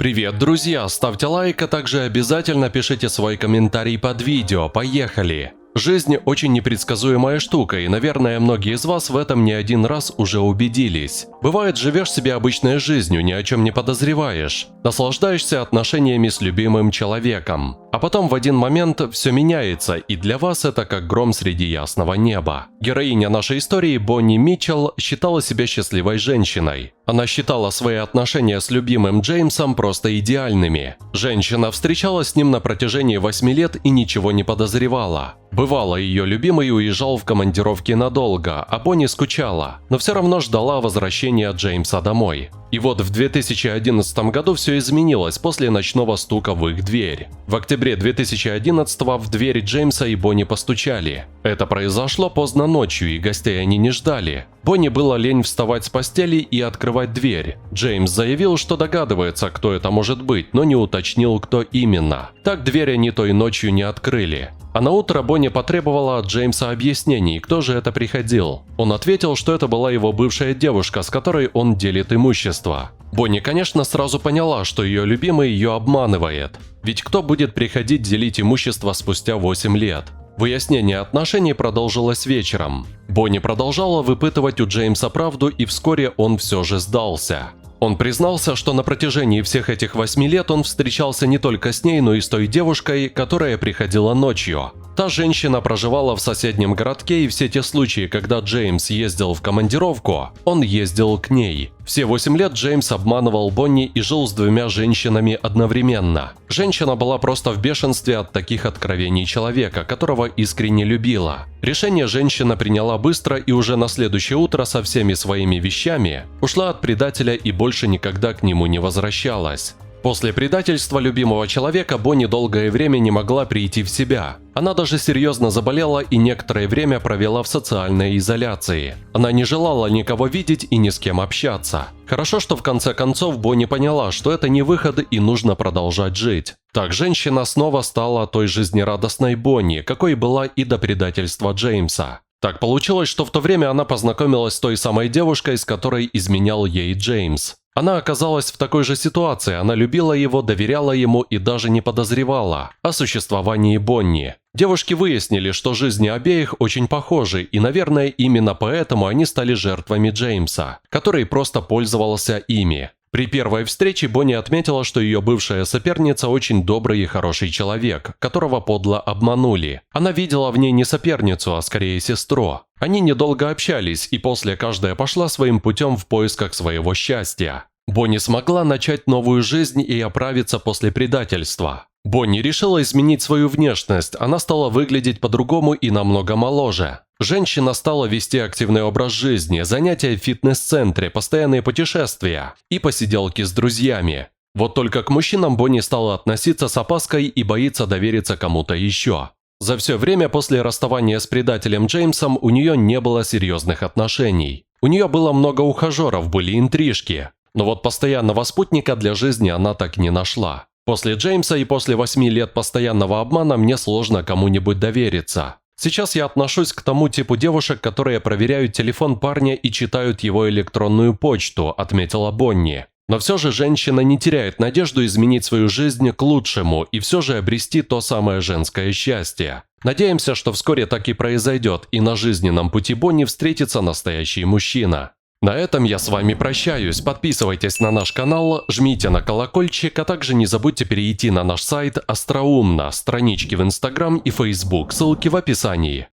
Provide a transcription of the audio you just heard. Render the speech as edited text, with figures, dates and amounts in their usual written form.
Привет, друзья! Ставьте лайк, а также обязательно пишите свой комментарий под видео. Поехали! Жизнь очень непредсказуемая штука, и, наверное, многие из вас в этом не один раз уже убедились. Бывает, живешь себе обычной жизнью, ни о чем не подозреваешь, наслаждаешься отношениями с любимым человеком. А потом в один момент все меняется, и для вас это как гром среди ясного неба. Героиня нашей истории Бонни Митчелл считала себя счастливой женщиной. Она считала свои отношения с любимым Джеймсом просто идеальными. Женщина встречалась с ним на протяжении 8 лет и ничего не подозревала. Бывало, ее любимый уезжал в командировки надолго, а Бонни скучала, но все равно ждала возвращения Джеймса домой. И вот в 2011 году все изменилось после ночного стука в их дверь. В октябре 2011 в дверь Джеймса и Бонни постучали. Это произошло поздно ночью, и гостей они не ждали. Бонни было лень вставать с постели и открывать дверь. Джеймс заявил, что догадывается, кто это может быть, но не уточнил, кто именно. Так дверь они той ночью не открыли. А на утро Бонни потребовала от Джеймса объяснений, кто же это приходил. Он ответил, что это была его бывшая девушка, с которой он делит имущество. Бонни, конечно, сразу поняла, что ее любимый ее обманывает. Ведь кто будет приходить делить имущество спустя 8 лет? Выяснение отношений продолжилось вечером. Бонни продолжала выпытывать у Джеймса правду, и вскоре он все же сдался. Он признался, что на протяжении всех этих 8 лет он встречался не только с ней, но и с той девушкой, которая приходила ночью. Та женщина проживала в соседнем городке, и все те случаи, когда Джеймс ездил в командировку, он ездил к ней. Все 8 лет Джеймс обманывал Бонни и жил с двумя женщинами одновременно. Женщина была просто в бешенстве от таких откровений человека, которого искренне любила. Решение женщина приняла быстро и уже на следующее утро со всеми своими вещами ушла от предателя и больше никогда к нему не возвращалась. После предательства любимого человека Бонни долгое время не могла прийти в себя. Она даже серьезно заболела и некоторое время провела в социальной изоляции. Она не желала никого видеть и ни с кем общаться. Хорошо, что в конце концов Бонни поняла, что это не выход и нужно продолжать жить. Так женщина снова стала той жизнерадостной Бонни, какой была и до предательства Джеймса. Так получилось, что в то время она познакомилась с той самой девушкой, с которой изменял ей Джеймс. Она оказалась в такой же ситуации, она любила его, доверяла ему и даже не подозревала о существовании Бонни. Девушки выяснили, что жизни обеих очень похожи, и, наверное, именно поэтому они стали жертвами Джеймса, который просто пользовался ими. При первой встрече Бонни отметила, что ее бывшая соперница очень добрый и хороший человек, которого подло обманули. Она видела в ней не соперницу, а скорее сестру. Они недолго общались, и после каждая пошла своим путем в поисках своего счастья. Бонни смогла начать новую жизнь и оправиться после предательства. Бонни решила изменить свою внешность, она стала выглядеть по-другому и намного моложе. Женщина стала вести активный образ жизни, занятия в фитнес-центре, постоянные путешествия и посиделки с друзьями. Вот только к мужчинам Бонни стала относиться с опаской и боится довериться кому-то еще. За все время после расставания с предателем Джеймсом у нее не было серьезных отношений. У нее было много ухажеров, были интрижки. Но вот постоянного спутника для жизни она так и не нашла. После Джеймса и после 8 лет постоянного обмана мне сложно кому-нибудь довериться. Сейчас я отношусь к тому типу девушек, которые проверяют телефон парня и читают его электронную почту, отметила Бонни. Но все же женщина не теряет надежду изменить свою жизнь к лучшему и все же обрести то самое женское счастье. Надеемся, что вскоре так и произойдет, и на жизненном пути Бонни встретится настоящий мужчина. На этом я с вами прощаюсь. Подписывайтесь на наш канал, жмите на колокольчик, а также не забудьте перейти на наш сайт Остроумно, странички в Instagram и Facebook, ссылки в описании.